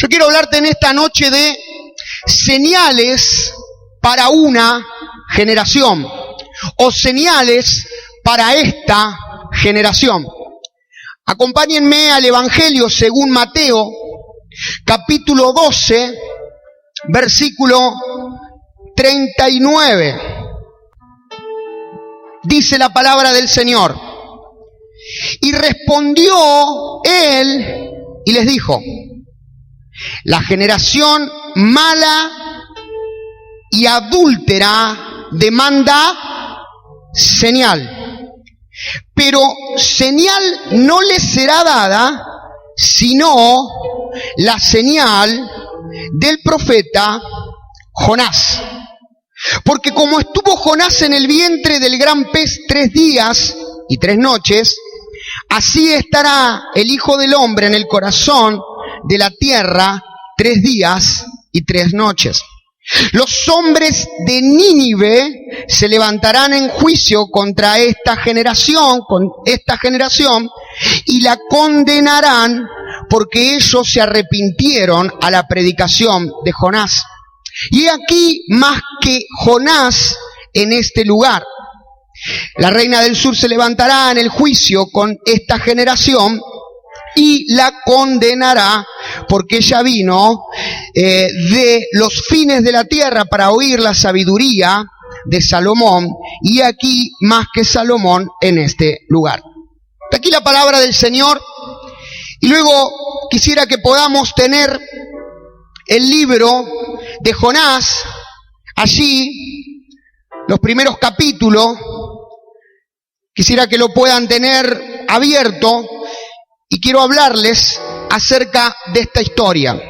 Yo quiero hablarte en esta noche de señales para una generación o señales para esta generación. Acompáñenme al Evangelio según Mateo, capítulo 12, versículo 39. Dice la palabra del Señor. Y respondió él y les dijo: la generación mala y adúltera demanda señal, pero señal no les será dada sino la señal del profeta Jonás. Porque como estuvo Jonás en el vientre del gran pez 3 días y 3 noches, así estará el Hijo del Hombre en el corazón de la tierra 3 días y 3 noches. Los hombres de Nínive se levantarán en juicio contra esta generación, y la condenarán porque ellos se arrepintieron a la predicación de Jonás. Y aquí más que Jonás en este lugar. La reina del sur se levantará en el juicio con esta generación y la condenará porque ella vino de los fines de la tierra para oír la sabiduría de Salomón, y aquí más que Salomón en este lugar. Aquí la palabra del Señor, y luego quisiera que podamos tener el libro de Jonás, allí los primeros capítulos. Quisiera que lo puedan tener abierto y quiero hablarles acerca de esta historia.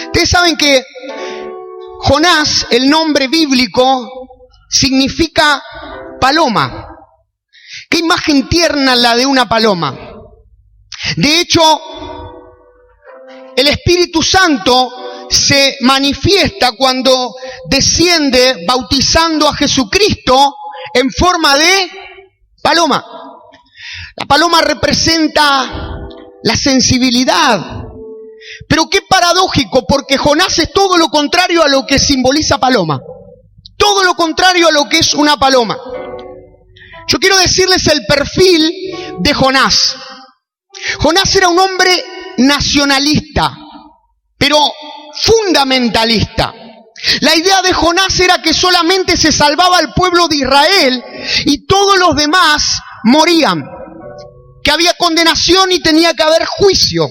Ustedes saben que Jonás, el nombre bíblico, significa paloma. Qué imagen tierna la de una paloma. De hecho, el Espíritu Santo se manifiesta cuando desciende bautizando a Jesucristo en forma de paloma. La paloma representa la sensibilidad. Pero qué paradójico, porque Jonás es todo lo contrario a lo que simboliza paloma. Todo lo contrario a lo que es una paloma. Yo quiero decirles el perfil de Jonás. Jonás era un hombre nacionalista, pero fundamentalista. La idea de Jonás era que solamente se salvaba al pueblo de Israel y todos los demás morían, que había condenación y tenía que haber juicio.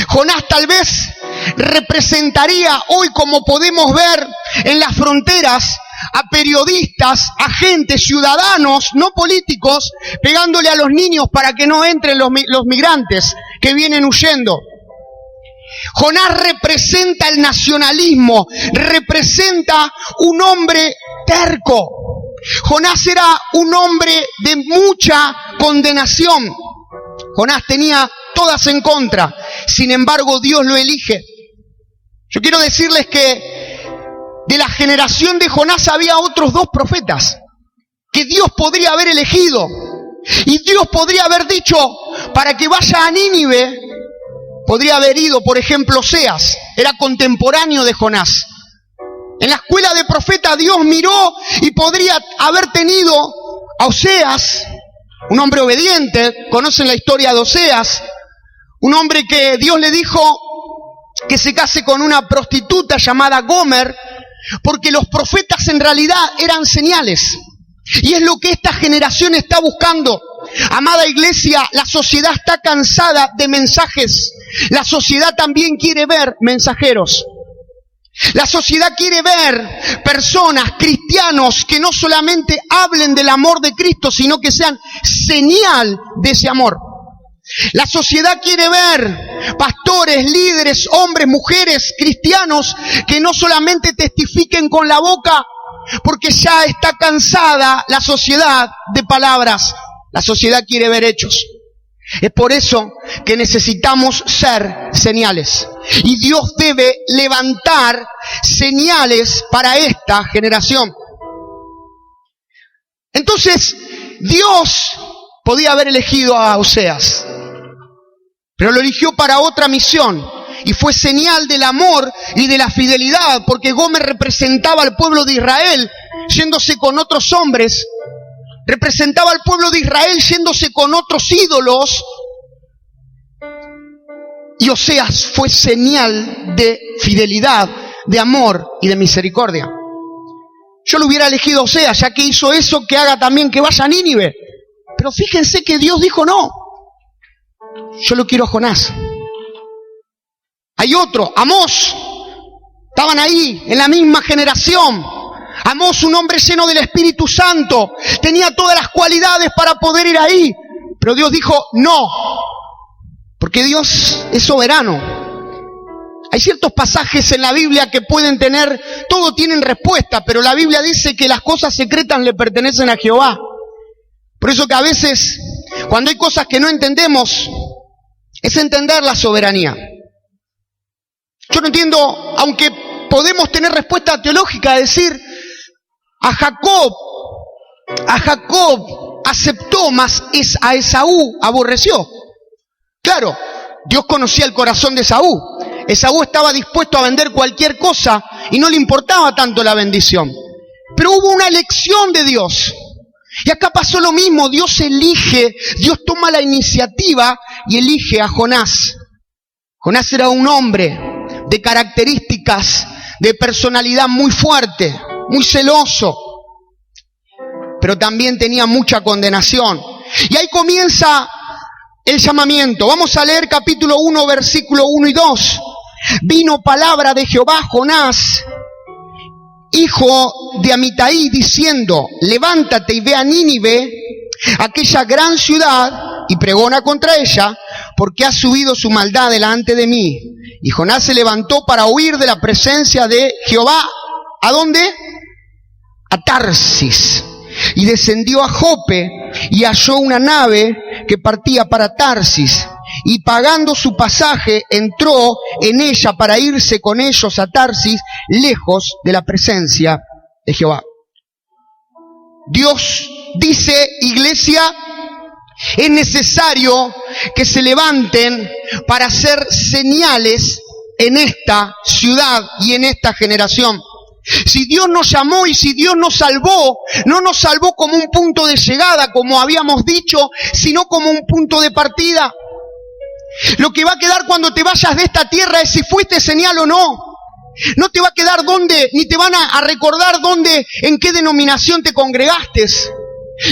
Jonás tal vez representaría hoy, como podemos ver en las fronteras, a periodistas, a gente, ciudadanos, no políticos, pegándole a los niños para que no entren los migrantes que vienen huyendo. Jonás representa el nacionalismo, representa un hombre terco. Jonás era un hombre de mucha condenación. Jonás tenía todas en contra, sin embargo Dios lo elige. Yo quiero decirles que de la generación de Jonás había otros 2 profetas que Dios podría haber elegido. Y Dios podría haber dicho, para que vaya a Nínive, podría haber ido, por ejemplo, Oseas, era contemporáneo de Jonás. En la escuela de profeta Dios miró y podría haber tenido a Oseas, un hombre obediente, conocen la historia de Oseas, un hombre que Dios le dijo que se case con una prostituta llamada Gomer, porque los profetas en realidad eran señales. Y es lo que esta generación está buscando. Amada iglesia, la sociedad está cansada de mensajes. La sociedad también quiere ver mensajeros. La sociedad quiere ver personas, cristianos, que no solamente hablen del amor de Cristo, sino que sean señal de ese amor. La sociedad quiere ver pastores, líderes, hombres, mujeres, cristianos, que no solamente testifiquen con la boca, porque ya está cansada la sociedad de palabras. La sociedad quiere ver hechos. Es por eso que necesitamos ser señales. Y Dios debe levantar señales para esta generación. Entonces, Dios podía haber elegido a Oseas, pero lo eligió para otra misión. y fue señal del amor y de la fidelidad, porque Gomer representaba al pueblo de Israel yéndose con otros hombres, representaba al pueblo de Israel yéndose con otros ídolos, y Oseas fue señal de fidelidad, de amor y de misericordia. Yo lo hubiera elegido a Oseas, ya que hizo eso, que haga también que vaya a Nínive. Pero fíjense que Dios dijo no. Yo lo quiero a Jonás. Hay otro, Amós. Estaban ahí, en la misma generación. Amós, un hombre lleno del Espíritu Santo. Tenía todas las cualidades para poder ir ahí. Pero Dios dijo no. Porque Dios es soberano. Hay ciertos pasajes en la Biblia que pueden tener, todo tienen respuesta, pero la Biblia dice que las cosas secretas le pertenecen a Jehová. Por eso que a veces, cuando hay cosas que no entendemos, es entender la soberanía. Yo no entiendo, aunque podemos tener respuesta teológica, decir, a Jacob aceptó, mas a Esaú aborreció. Claro, Dios conocía el corazón de Esaú. Esaú estaba dispuesto a vender cualquier cosa y no le importaba tanto la bendición. Pero hubo una elección de Dios. Y acá pasó lo mismo, Dios elige, Dios toma la iniciativa y elige a Jonás. Jonás era un hombre de características, de personalidad muy fuerte, muy celoso, pero también tenía mucha condenación. Y ahí comienza el llamamiento. Vamos a leer capítulo 1, versículo 1 y 2. Vino palabra de Jehová a Jonás, hijo de Amitai, diciendo, levántate y ve a Nínive, aquella gran ciudad, y pregona contra ella, porque ha subido su maldad delante de mí. Y Jonás se levantó para huir de la presencia de Jehová. ¿A dónde? A Tarsis. Y descendió a Jope y halló una nave que partía para Tarsis. Y pagando su pasaje, entró en ella para irse con ellos a Tarsis, lejos de la presencia de Jehová. Dios dice, iglesia, es necesario que se levanten para hacer señales en esta ciudad y en esta generación. Si Dios nos llamó y si Dios nos salvó, no nos salvó como un punto de llegada, como habíamos dicho, sino como un punto de partida. Lo que va a quedar cuando te vayas de esta tierra es si fuiste señal o no. No te va a quedar dónde, ni te van a recordar dónde, en qué denominación te congregaste,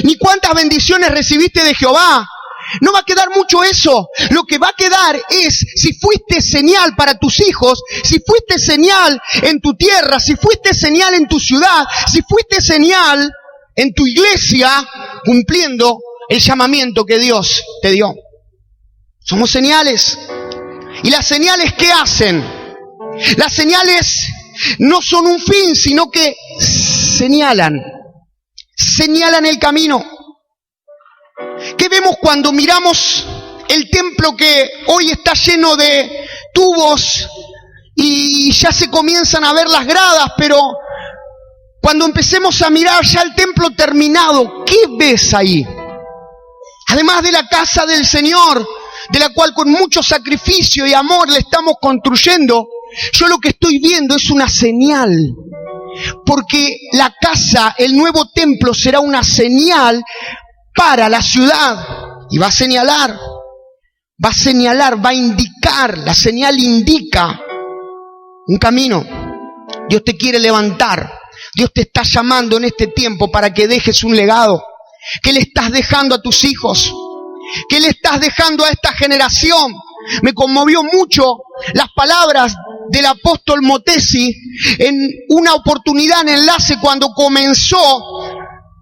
ni cuántas bendiciones recibiste de Jehová. No va a quedar mucho eso. Lo que va a quedar es si fuiste señal para tus hijos, si fuiste señal en tu tierra, si fuiste señal en tu ciudad, si fuiste señal en tu iglesia, cumpliendo el llamamiento que Dios te dio. Somos señales. ¿Y las señales qué hacen? Las señales no son un fin, sino que señalan el camino. ¿Qué vemos cuando miramos el templo que hoy está lleno de tubos y ya se comienzan a ver las gradas, pero cuando empecemos a mirar ya el templo terminado, ¿qué ves ahí? Además de la casa del Señor, de la cual con mucho sacrificio y amor le estamos construyendo, yo lo que estoy viendo es una señal. Porque la casa, el nuevo templo, será una señal para la ciudad. Y va a señalar, va a indicar. La señal indica un camino. Dios te quiere levantar. Dios te está llamando en este tiempo para que dejes un legado. ¿Qué le estás dejando a tus hijos? ¿Qué le estás dejando a esta generación? Me conmovió mucho las palabras del apóstol Motesi en una oportunidad en enlace cuando comenzó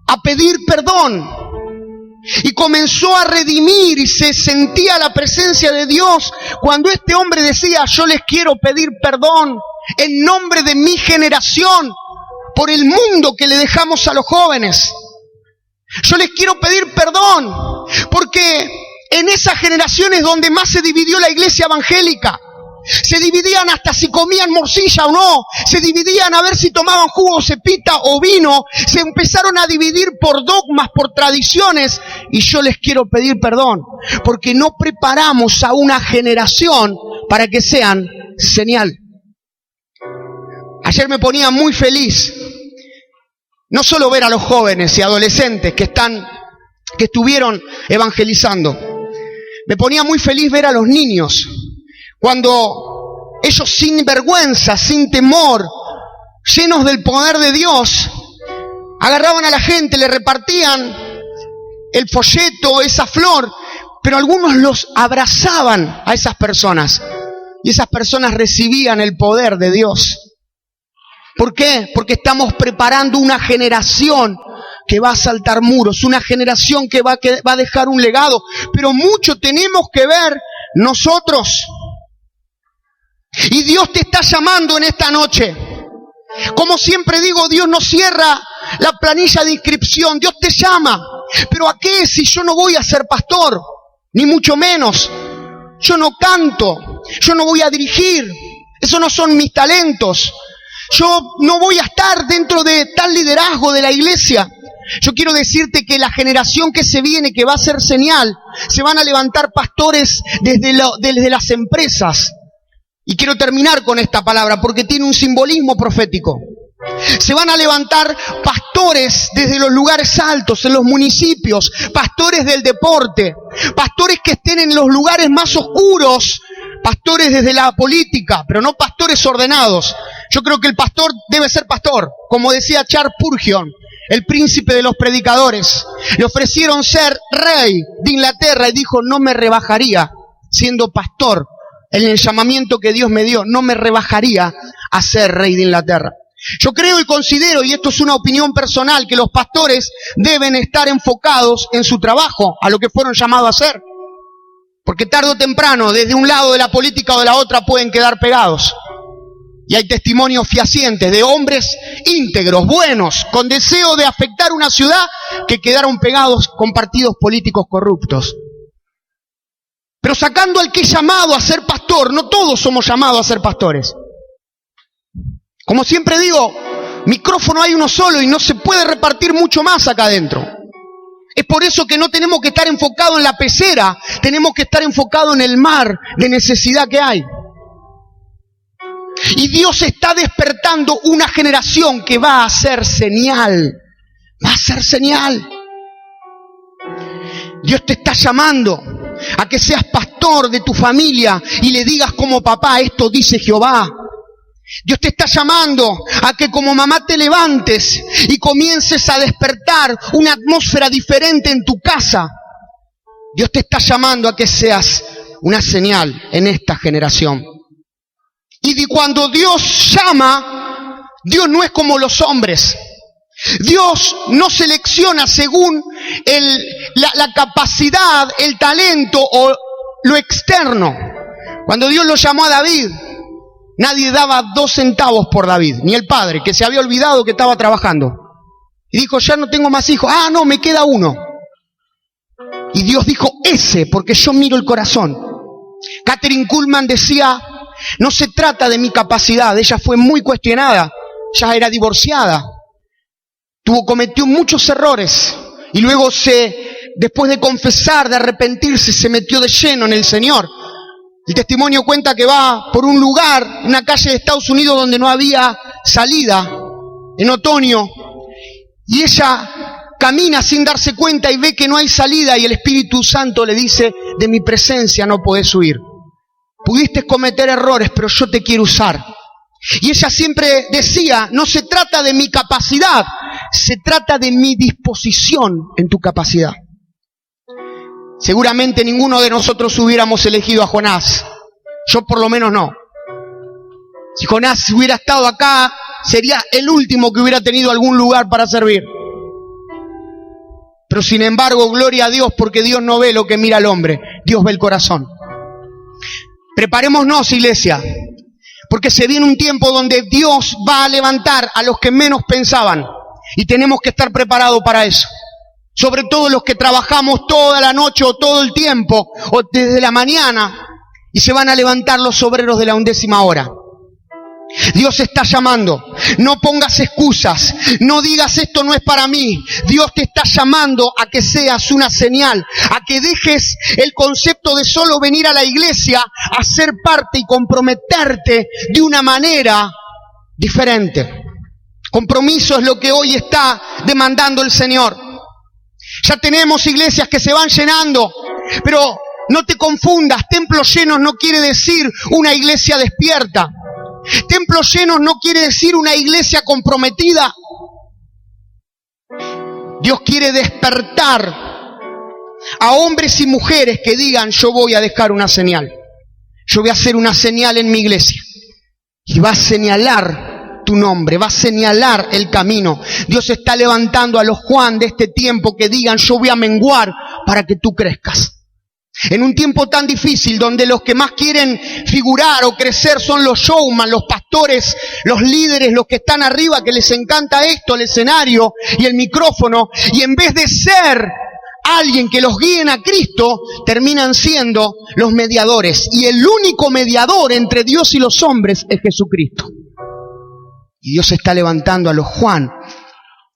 a pedir perdón y comenzó a redimir y se sentía la presencia de Dios cuando este hombre decía: yo les quiero pedir perdón en nombre de mi generación por el mundo que le dejamos a los jóvenes. Yo les quiero pedir perdón porque en esas generaciones donde más se dividió la iglesia evangélica, se dividían hasta si comían morcilla o no, se dividían a ver si tomaban jugo, cepita o vino, se empezaron a dividir por dogmas, por tradiciones, y yo les quiero pedir perdón porque no preparamos a una generación para que sean señal. Ayer me ponía muy feliz, no solo ver a los jóvenes y adolescentes que estuvieron evangelizando, me ponía muy feliz ver a los niños, cuando ellos sin vergüenza, sin temor, llenos del poder de Dios, agarraban a la gente, le repartían el folleto, esa flor, pero algunos los abrazaban a esas personas y esas personas recibían el poder de Dios. ¿Por qué? Porque estamos preparando una generación que va a saltar muros, una generación que va a dejar un legado, pero mucho tenemos que ver nosotros. Y Dios te está llamando en esta noche. Como siempre digo, Dios no cierra la planilla de inscripción, Dios te llama. ¿Pero a qué si yo no voy a ser pastor? Ni mucho menos. Yo no canto, yo no voy a dirigir, esos no son mis talentos. Yo no voy a estar dentro de tal liderazgo de la iglesia. Yo quiero decirte que la generación que se viene, que va a ser señal, se van a levantar pastores desde las empresas. Y quiero terminar con esta palabra porque tiene un simbolismo profético. Se van a levantar pastores desde los lugares altos, en los municipios, pastores del deporte, pastores que estén en los lugares más oscuros, pastores desde la política, pero no pastores ordenados. Yo creo que el pastor debe ser pastor, como decía Charles Spurgeon, el príncipe de los predicadores. Le ofrecieron ser rey de Inglaterra y dijo, no me rebajaría siendo pastor. En el llamamiento que Dios me dio, no me rebajaría a ser rey de Inglaterra. Yo creo y considero, y esto es una opinión personal, que los pastores deben estar enfocados en su trabajo, a lo que fueron llamados a hacer. Porque tarde o temprano, desde un lado de la política o de la otra, pueden quedar pegados. Y hay testimonios fehacientes de hombres íntegros, buenos, con deseo de afectar una ciudad, que quedaron pegados con partidos políticos corruptos. Pero sacando al que es llamado a ser pastor, no todos somos llamados a ser pastores. Como siempre digo, micrófono hay uno solo y no se puede repartir mucho más acá adentro. Es por eso que no tenemos que estar enfocados en la pecera, tenemos que estar enfocados en el mar de necesidad que hay. Y Dios está despertando una generación que va a ser señal. Va a ser señal. Dios te está llamando a que seas pastor de tu familia y le digas como papá, esto dice Jehová. Dios te está llamando a que como mamá te levantes y comiences a despertar una atmósfera diferente en tu casa. Dios te está llamando a que seas una señal en esta generación. Y cuando Dios llama, Dios no es como los hombres. Dios no selecciona según la capacidad, el talento o lo externo. Cuando Dios lo llamó a David, nadie daba 2 centavos por David, ni el padre, que se había olvidado que estaba trabajando. Y dijo, ya no tengo más hijos. Ah, no, me queda uno. Y Dios dijo, ese, porque yo miro el corazón. Kathryn Kuhlman decía, no se trata de mi capacidad. Ella fue muy cuestionada, ya era divorciada. Cometió muchos errores. Y luego después de confesar, de arrepentirse, se metió de lleno en el Señor. El testimonio cuenta que va por un lugar, una calle de Estados Unidos donde no había salida, en otoño, y ella camina sin darse cuenta y ve que no hay salida, y el Espíritu Santo le dice, de mi presencia no podés huir. Pudiste cometer errores, pero yo te quiero usar. Y ella siempre decía, no se trata de mi capacidad, se trata de mi disposición en tu capacidad. Seguramente ninguno de nosotros hubiéramos elegido a Jonás. Yo por lo menos no. Si Jonás hubiera estado acá, sería el último que hubiera tenido algún lugar para servir. Pero sin embargo, gloria a Dios, porque Dios no ve lo que mira el hombre, Dios ve el corazón. Preparémonos, iglesia, porque se viene un tiempo donde Dios va a levantar a los que menos pensaban, y tenemos que estar preparados para eso. Sobre todo los que trabajamos toda la noche o todo el tiempo, o desde la mañana, y se van a levantar los obreros de la 11ª hora. Dios está llamando. No pongas excusas. No digas esto no es para mí. Dios te está llamando a que seas una señal. A que dejes el concepto de solo venir a la iglesia a ser parte y comprometerte de una manera diferente. Compromiso es lo que hoy está demandando el Señor. Ya tenemos iglesias que se van llenando, pero no te confundas. Templos llenos no quiere decir una iglesia despierta. Templos llenos no quiere decir una iglesia comprometida. Dios quiere despertar a hombres y mujeres que digan: yo voy a dejar una señal. Yo voy a hacer una señal en mi iglesia. Y va a señalar tu nombre, va a señalar el camino. Dios está levantando a los Juan de este tiempo que digan: yo voy a menguar para que tú crezcas. En un tiempo tan difícil donde los que más quieren figurar o crecer son los showman, los pastores, los líderes, los que están arriba, que les encanta esto, el escenario y el micrófono, y en vez de ser alguien que los guíen a Cristo, terminan siendo los mediadores. Y el único mediador entre Dios y los hombres es Jesucristo. Y Dios está levantando a los Juan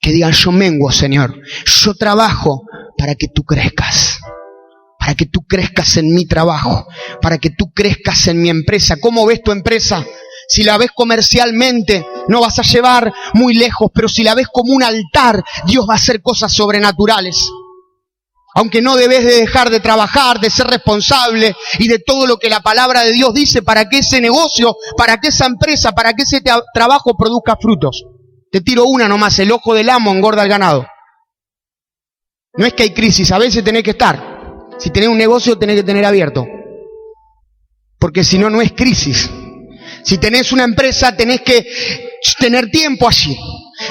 que digan: yo menguo, Señor, yo trabajo para que tú crezcas. Para que tú crezcas en mi trabajo, para que tú crezcas en mi empresa. ¿Cómo ves tu empresa? Si la ves comercialmente, no vas a llevar muy lejos, pero si la ves como un altar, Dios va a hacer cosas sobrenaturales. Aunque no debes de dejar de trabajar, de ser responsable y de todo lo que la palabra de Dios dice para que ese negocio, para que esa empresa, para que ese trabajo produzca frutos. Te tiro una nomás: el ojo del amo engorda al ganado. No es que hay crisis, a veces tenés que estar. Si tenés un negocio, tenés que tener abierto. Porque si no, no es crisis. Si tenés una empresa, tenés que tener tiempo allí.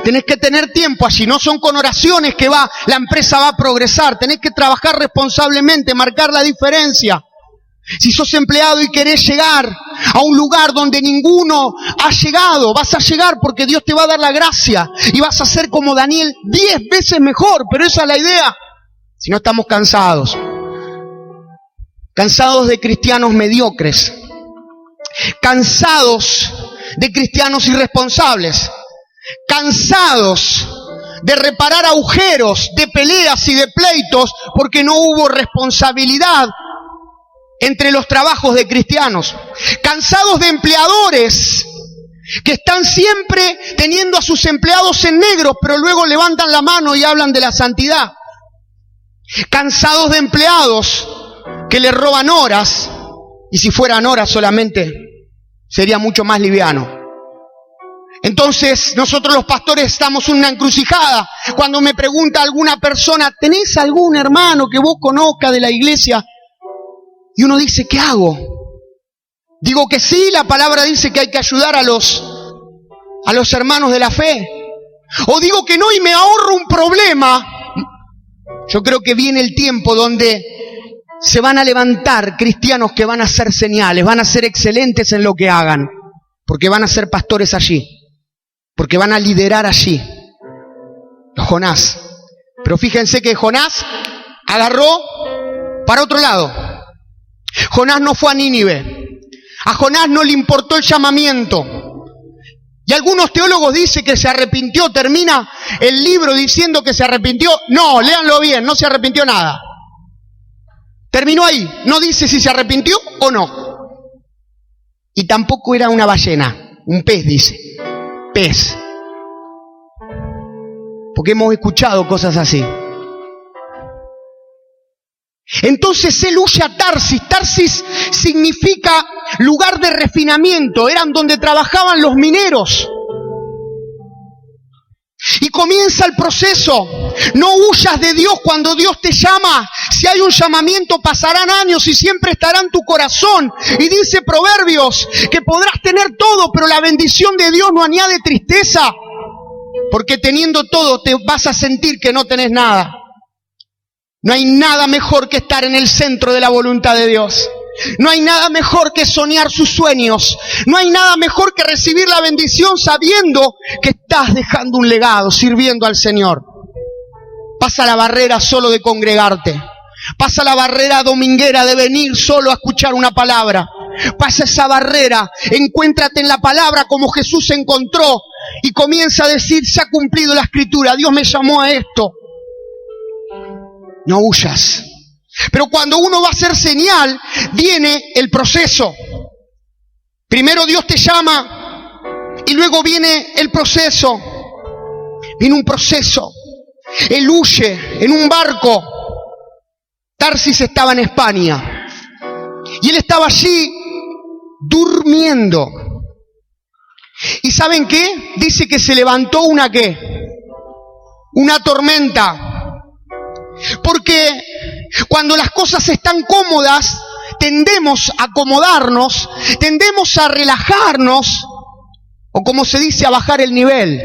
Tenés que tener tiempo allí. No son con oraciones que la empresa va a progresar. Tenés que trabajar responsablemente, marcar la diferencia. Si sos empleado y querés llegar a un lugar donde ninguno ha llegado, vas a llegar porque Dios te va a dar la gracia. Y vas a ser como Daniel 10 veces mejor. Pero esa es la idea. Si no, estamos cansados. Cansados de cristianos mediocres, cansados de cristianos irresponsables, cansados de reparar agujeros, de peleas y de pleitos porque no hubo responsabilidad entre los trabajos de cristianos, cansados de empleadores que están siempre teniendo a sus empleados en negro, pero luego levantan la mano y hablan de la santidad, cansados de empleados que le roban horas, y si fueran horas solamente sería mucho más liviano. Entonces nosotros los pastores estamos en una encrucijada. Cuando me pregunta alguna persona: ¿tenés algún hermano que vos conozcas de la iglesia? Y uno dice: ¿qué hago? Digo que sí, la palabra dice que hay que ayudar a los hermanos de la fe. O digo que no y me ahorro un problema. Yo creo que viene el tiempo donde se van a levantar cristianos que van a hacer señales, van a ser excelentes en lo que hagan, porque van a ser pastores allí, porque van a liderar allí. Jonás. Pero fíjense que Jonás agarró para otro lado. Jonás no fue a Nínive. A Jonás no le importó el llamamiento. Y algunos teólogos dicen que se arrepintió. Termina el libro diciendo que se arrepintió. No, léanlo bien, no se arrepintió nada. Terminó ahí, no dice si se arrepintió o no. Y tampoco era una ballena, un pez dice, pez. Porque hemos escuchado cosas así. Entonces él huye a Tarsis. Tarsis significa lugar de refinamiento, eran donde trabajaban los mineros. Y comienza el proceso. No huyas de Dios cuando Dios te llama. Si hay un llamamiento, pasarán años y siempre estará en tu corazón. Y dice Proverbios que podrás tener todo, pero la bendición de Dios no añade tristeza. Porque teniendo todo te vas a sentir que no tenés nada. No hay nada mejor que estar en el centro de la voluntad de Dios. No hay nada mejor que soñar sus sueños. No hay nada mejor que recibir la bendición sabiendo que estás dejando un legado, sirviendo al Señor. Pasa la barrera solo de congregarte. Pasa la barrera dominguera de venir solo a escuchar una palabra. Pasa esa barrera, encuéntrate en la palabra como Jesús se encontró y comienza a decir, se ha cumplido la escritura, Dios me llamó a esto. No huyas. Pero cuando uno va a hacer señal, viene el proceso. Primero Dios te llama y luego viene el proceso. Viene un proceso. Él huye en un barco. Tarsis estaba en España. Y él estaba allí durmiendo. ¿Y saben qué? Dice que se levantó una ¿qué? Una tormenta. Porque cuando las cosas están cómodas, tendemos a acomodarnos, tendemos a relajarnos, o como se dice, a bajar el nivel.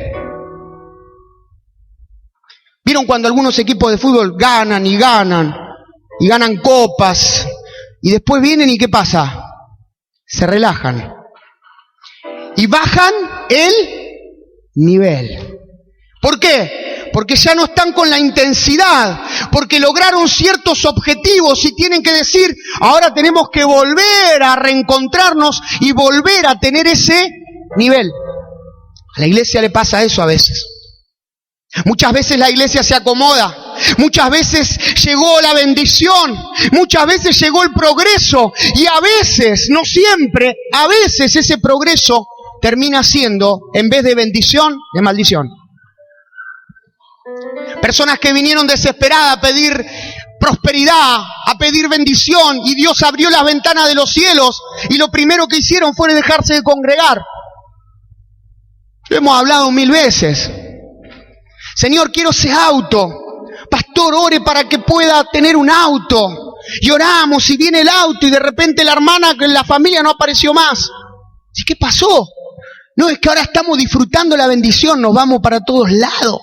¿Vieron cuando algunos equipos de fútbol ganan y ganan copas, y después vienen y qué pasa? Se relajan y bajan el nivel. ¿Por qué? Porque ya no están con la intensidad, porque lograron ciertos objetivos y tienen que decir, ahora tenemos que volver a reencontrarnos y volver a tener ese nivel. A la iglesia le pasa eso a veces. Muchas veces la iglesia se acomoda, muchas veces llegó la bendición, muchas veces llegó el progreso y a veces, no siempre, a veces ese progreso termina siendo, en vez de bendición, de maldición. Personas que vinieron desesperadas a pedir prosperidad, a pedir bendición, y Dios abrió las ventanas de los cielos y lo primero que hicieron fue dejarse de congregar. Lo hemos hablado 1000 veces. Señor, quiero ese auto. Pastor, ore para que pueda tener un auto. Y oramos y viene el auto y de repente la hermana en la familia no apareció más. ¿Y qué pasó? No, es que ahora estamos disfrutando la bendición, nos vamos para todos lados.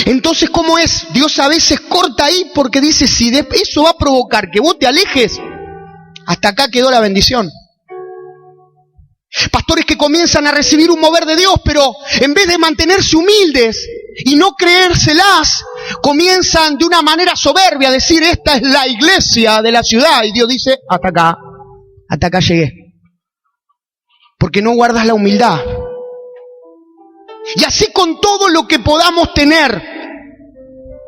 Entonces, ¿cómo es? Dios a veces corta ahí porque dice, si eso va a provocar que vos te alejes, hasta acá quedó la bendición. Pastores que comienzan a recibir un mover de Dios, pero en vez de mantenerse humildes y no creérselas, comienzan de una manera soberbia a decir, esta es la iglesia de la ciudad. Y Dios dice, hasta acá llegué. Porque no guardas la humildad. Y así con todo lo que podamos tener.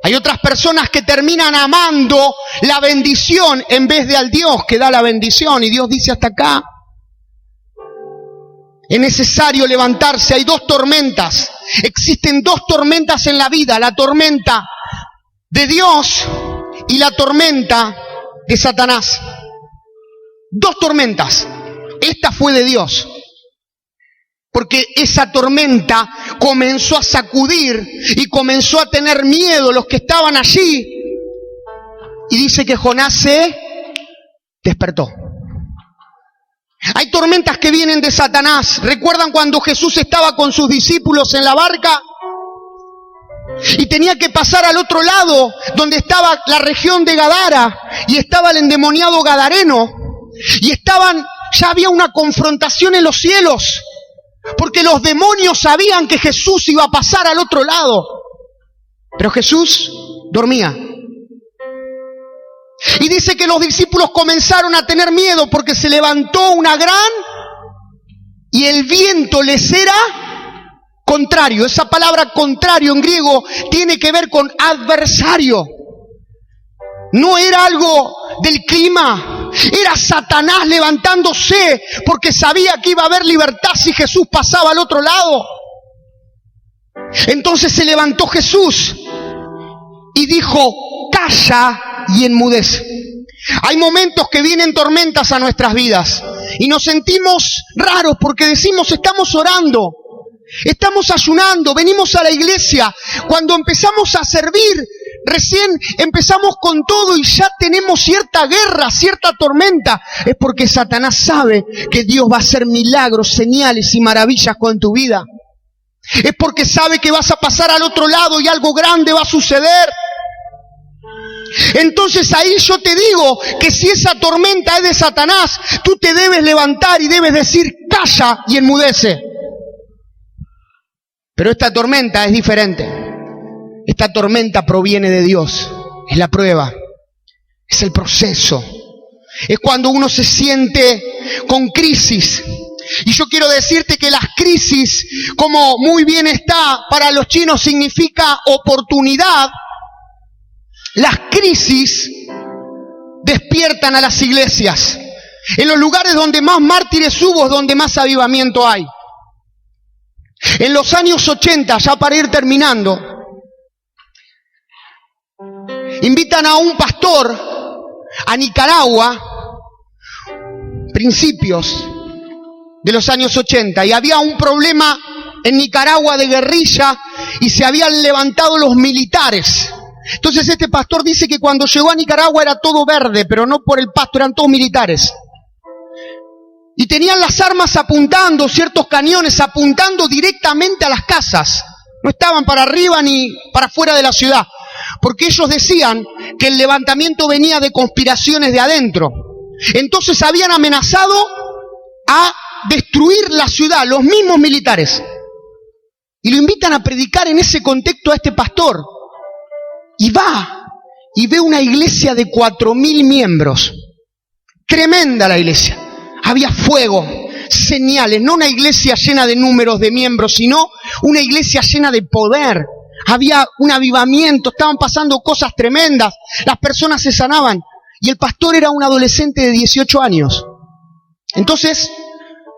Hay otras personas que terminan amando la bendición en vez de al Dios que da la bendición. Y Dios dice, hasta acá. Es necesario levantarse. Hay 2 tormentas. Existen 2 tormentas en la vida. La tormenta de Dios y la tormenta de Satanás. 2 tormentas. Esta fue de Dios. Porque esa tormenta comenzó a sacudir y comenzó a tener miedo los que estaban allí. Y dice que Jonás se despertó. Hay tormentas que vienen de Satanás. ¿Recuerdan cuando Jesús estaba con sus discípulos en la barca? Y tenía que pasar al otro lado, donde estaba la región de Gadara, y estaba el endemoniado gadareno. Y ya había una confrontación en los cielos, porque los demonios sabían que Jesús iba a pasar al otro lado. Pero Jesús dormía. Y dice que los discípulos comenzaron a tener miedo porque se levantó una gran y el viento les era contrario. Esa palabra contrario en griego tiene que ver con adversario. No era algo del clima, era Satanás levantándose porque sabía que iba a haber libertad si Jesús pasaba al otro lado. Entonces se levantó Jesús y dijo, calla y enmudece. Hay momentos que vienen tormentas a nuestras vidas y nos sentimos raros porque decimos, estamos orando, estamos ayunando, venimos a la iglesia. Cuando empezamos a servir, recién empezamos con todo y ya tenemos cierta guerra, cierta tormenta. Es porque Satanás sabe que Dios va a hacer milagros, señales y maravillas con tu vida. Es porque sabe que vas a pasar al otro lado y algo grande va a suceder. Entonces ahí yo te digo que si esa tormenta es de Satanás, tú te debes levantar y debes decir, calla y enmudece. Pero esta tormenta es diferente. Esta tormenta proviene de Dios. Es la prueba. Es el proceso. Es cuando uno se siente con crisis. Y yo quiero decirte que las crisis, como muy bien está, para los chinos significa oportunidad. Las crisis despiertan a las iglesias. En los lugares donde más mártires hubo es donde más avivamiento hay. En los años 80, ya para ir terminando, invitan a un pastor a Nicaragua, principios de los años 80, y había un problema en Nicaragua de guerrilla y se habían levantado los militares. Entonces este pastor dice que cuando llegó a Nicaragua era todo verde, pero no por el pasto, eran todos militares. Y tenían las armas apuntando, ciertos cañones apuntando directamente a las casas. No estaban para arriba ni para afuera de la ciudad, porque ellos decían que el levantamiento venía de conspiraciones de adentro. Entonces habían amenazado a destruir la ciudad, los mismos militares. Y lo invitan a predicar en ese contexto a este pastor. Y va y ve una iglesia de 4.000 miembros. Tremenda la iglesia. Había fuego, señales, no una iglesia llena de números de miembros, sino una iglesia llena de poder. Había un avivamiento, estaban pasando cosas tremendas, las personas se sanaban. Y el pastor era un adolescente de 18 años. Entonces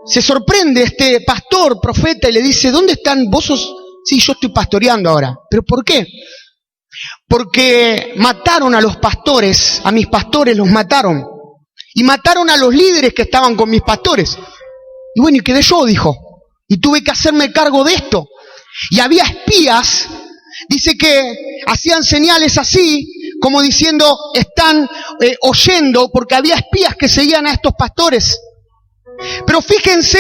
se sorprende este pastor, profeta, y le dice, ¿dónde están? ¿Vos sos? Sí, yo estoy pastoreando ahora. ¿Pero por qué? Porque mataron a los pastores, a mis pastores los mataron. Y mataron a los líderes que estaban con mis pastores. Y bueno, y quedé yo, dijo. Y tuve que hacerme cargo de esto. Y había espías, dice que hacían señales así, como diciendo, están oyendo, porque había espías que seguían a estos pastores. Pero fíjense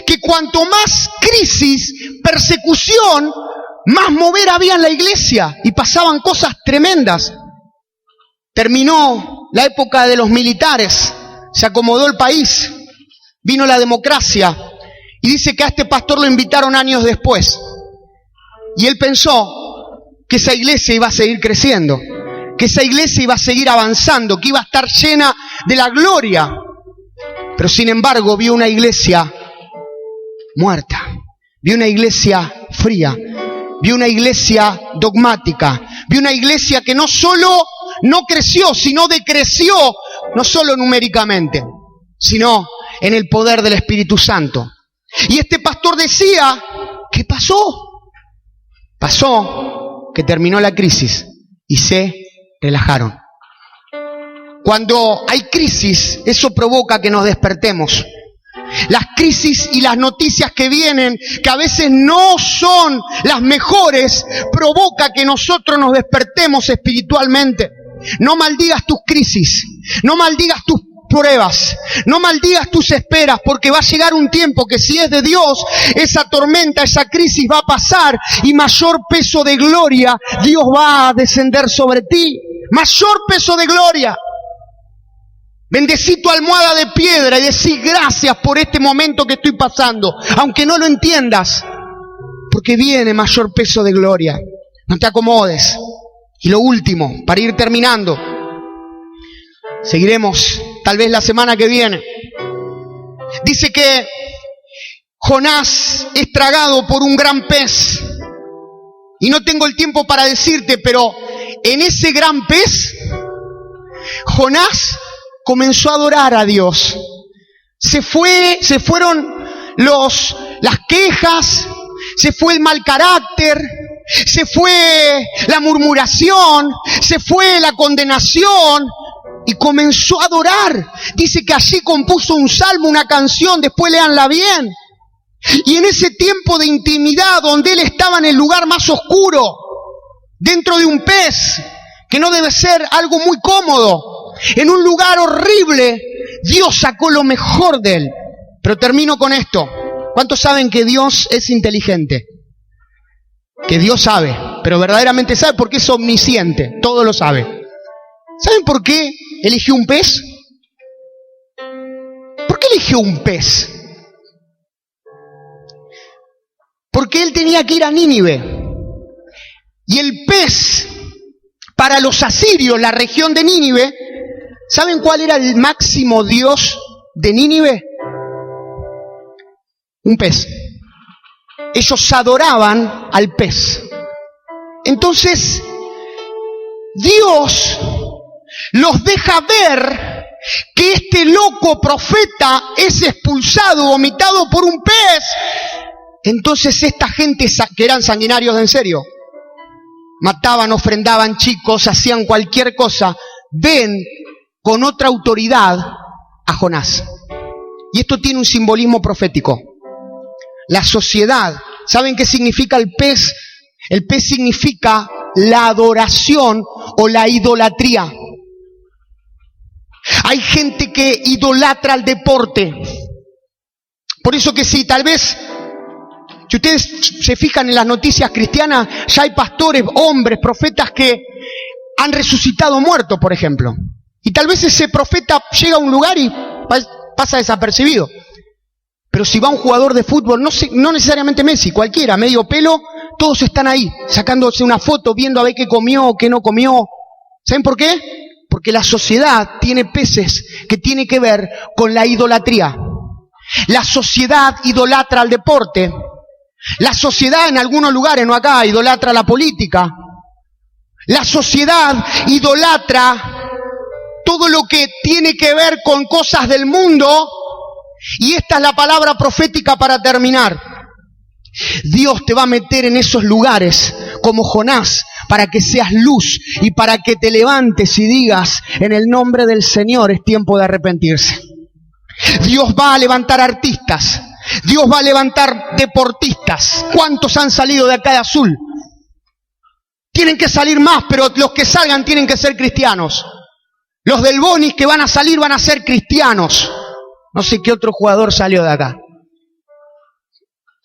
que cuanto más crisis, persecución, más mover había en la iglesia y pasaban cosas tremendas. Terminó la época de los militares, se acomodó el país, vino la democracia y dice que a este pastor lo invitaron años después. Y él pensó que esa iglesia iba a seguir creciendo, que esa iglesia iba a seguir avanzando, que iba a estar llena de la gloria. Pero sin embargo vio una iglesia muerta, vio una iglesia fría, vio una iglesia dogmática, vio una iglesia que no solo no creció, sino decreció, no solo numéricamente, sino en el poder del Espíritu Santo. Y este pastor decía, ¿qué pasó? Pasó que terminó la crisis y se relajaron. Cuando hay crisis, eso provoca que nos despertemos. Las crisis y las noticias que vienen, que a veces no son las mejores, provoca que nosotros nos despertemos espiritualmente. No maldigas tus crisis, no maldigas tus pruebas, no maldigas tus esperas, porque va a llegar un tiempo que si es de Dios, esa tormenta, esa crisis va a pasar y mayor peso de gloria Dios va a descender sobre ti. Mayor peso de gloria. Bendecí tu almohada de piedra y decí gracias por este momento que estoy pasando, aunque no lo entiendas, porque viene mayor peso de gloria. No te acomodes. Y lo último, para ir terminando, seguiremos tal vez la semana que viene. Dice que Jonás es tragado por un gran pez. Y no tengo el tiempo para decirte, pero en ese gran pez, Jonás comenzó a adorar a Dios. Se fueron las quejas, se fue el mal carácter, se fue la murmuración, se fue la condenación y comenzó a adorar. Dice que allí compuso un salmo, una canción, después léanla bien. Y en ese tiempo de intimidad donde él estaba en el lugar más oscuro, dentro de un pez, que no debe ser algo muy cómodo, en un lugar horrible, Dios sacó lo mejor de él. Pero termino con esto. ¿Cuántos saben que Dios es inteligente? Que Dios sabe, pero verdaderamente sabe porque es omnisciente, todo lo sabe. ¿Saben por qué eligió un pez? ¿Por qué eligió un pez? Porque él tenía que ir a Nínive. Y el pez, para los asirios, la región de Nínive, ¿Saben cuál era el máximo dios de Nínive? Un pez. Ellos adoraban al pez. Entonces, Dios los deja ver que este loco profeta es expulsado, vomitado por un pez. Entonces esta gente que eran sanguinarios en serio, mataban, ofrendaban chicos, hacían cualquier cosa, ven con otra autoridad a Jonás. Y esto tiene un simbolismo profético. La sociedad, ¿saben qué significa el pez? El pez significa la adoración o la idolatría. Hay gente que idolatra el deporte. Por eso que sí, tal vez, si ustedes se fijan en las noticias cristianas, ya hay pastores, hombres, profetas que han resucitado muertos, por ejemplo. Y tal vez ese profeta llega a un lugar y pasa desapercibido. Pero si va un jugador de fútbol, no necesariamente Messi, cualquiera, medio pelo, todos están ahí, sacándose una foto, viendo a ver qué comió o qué no comió. ¿Saben por qué? Porque la sociedad tiene peces que tiene que ver con la idolatría. La sociedad idolatra al deporte. La sociedad en algunos lugares, no acá, idolatra la política. La sociedad idolatra todo lo que tiene que ver con cosas del mundo. Y esta es la palabra profética para terminar. Dios te va a meter en esos lugares como Jonás para que seas luz y para que te levantes y digas: en el nombre del Señor es tiempo de arrepentirse. Dios va a levantar artistas, Dios va a levantar deportistas. ¿Cuántos han salido de acá de azul? Tienen que salir más, pero los que salgan tienen que ser cristianos. Los del Bonis que van a salir van a ser cristianos. No sé qué otro jugador salió de acá.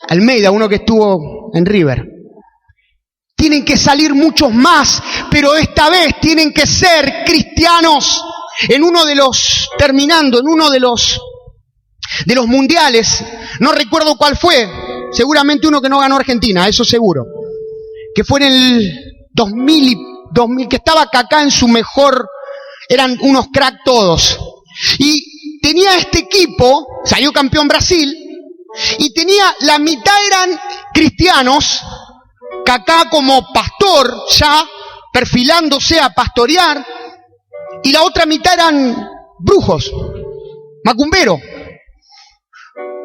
Almeida, uno que estuvo en River. Tienen que salir muchos más, pero esta vez tienen que ser cristianos. En uno de los mundiales, no recuerdo cuál fue, seguramente uno que no ganó Argentina, eso seguro, que fue en el 2000, que estaba Kaká en su mejor, eran unos crack todos. Y tenía este equipo, salió campeón Brasil, y tenía, la mitad eran cristianos, Kaká como pastor, ya perfilándose a pastorear, y la otra mitad eran brujos, macumberos.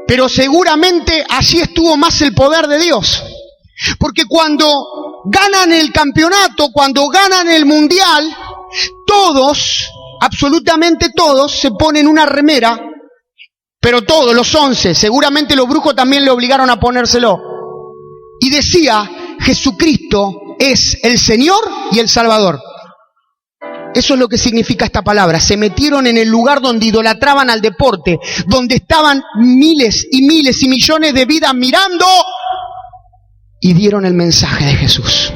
Pero seguramente allí estuvo más el poder de Dios. Porque cuando ganan el campeonato, cuando ganan el mundial, todos, absolutamente todos, se ponen una remera, pero todos, los 11, seguramente los brujos también le obligaron a ponérselo. Y decía: Jesucristo es el Señor y el Salvador. Eso es lo que significa esta palabra. Se metieron en el lugar donde idolatraban al deporte, donde estaban miles y miles y millones de vidas mirando, y dieron el mensaje de Jesús.